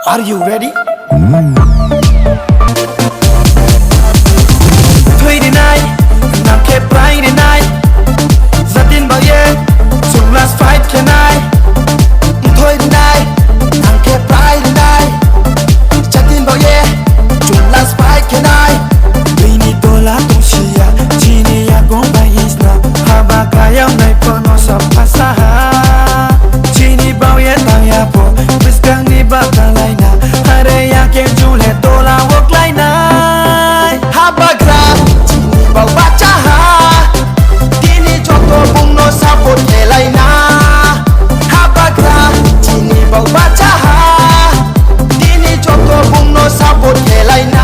Are you ready? Thursday night, nam ke Friday night. Zatin bao ye, chung last fight can I? Thursday night, nam ke Friday night. Zatin bao ye, chung last fight can I? Bini dola tung siya, chini ya gong bai is na. Haba kaya nai pono sa pasaha. Chini bao ye tang ya po, biskang ni bakang lai na. Hare ya ke jule dola wok lai na. Haba gra, chini bao baca ha. Dini joto bung no sapot ke lai na. Haba gra, chini bao baca ha. Dini joto bung no sapot ke lai na.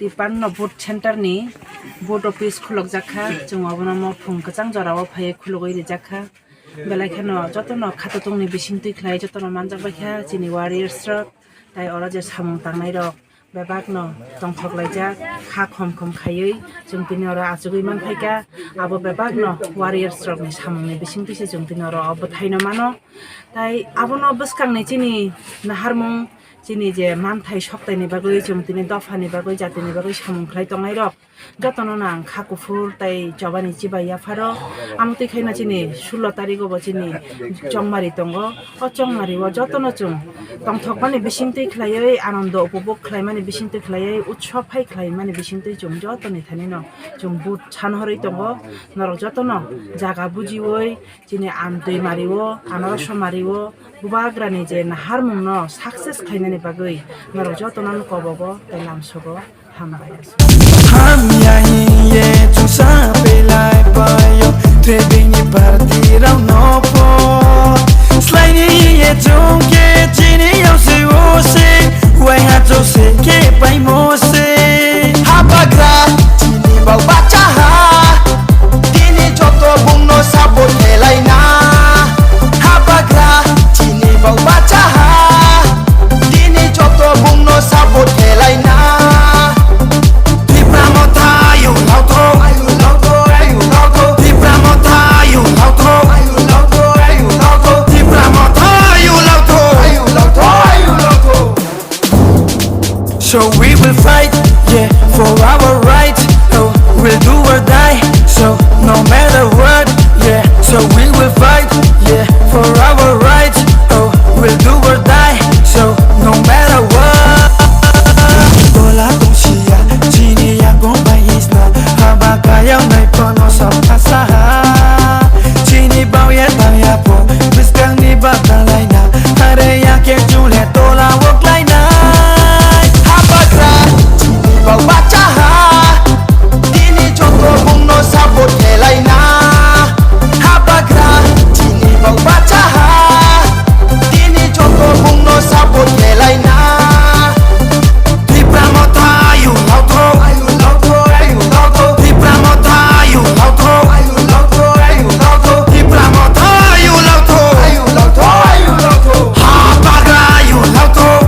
Tipan no vote center ni vote office khulok jakha chung abono mo phung kachang jorao phaye khulogoi ri jakha belai khano joto no khato tongni bising tui khlai joto no manjak bakha chini warriors rok tai ora je samung tangnai rok bebak no tongthok laijak kha khom khom khaiui chung tini ora achugui man phaika abo bebak no warriors rok ni samung ni bising tui se chung tini ora abo thaino mano tai abono buskang ni chini naharmung chini je manthai soktai ni bagoi chung tini dofa ni bagoi jati ni bagoi samung khlai tongai rok jotono nang kha kufur tai jobani chibai ya pharo amtui khaina chini 16 tarikh bo chini chongmari tongo o chongmari o jotono chung tongthok mani bisingtui khlaioi anondo upobog khlaimani bisingtui khlaioi utsav phai khlaimani bisingtui chung jotoni thani no chung but chanhoroi tongo norok jotono jaga bujioi chini amtui mariwo anarosho mariwo bubagrani je naharmung no success khainani bagoi norok jotono kobogo tai lamsogo hambayas Ham yahi ye chung sa pe lai bayo Trebing ni partirao no po Slai ni ye chung ke chini yao se wo se Wai ha cho se ke pai mo se Hapa gra chini bao baca ha Dini joto bung no sabot ke lai na Hapa gra chini bao baca ha Dini joto bung no sabot ke lai na So we will fight, yeah, for our rights. Oh, we'll do or die. So no matter what, yeah. So we will fight, yeah, for our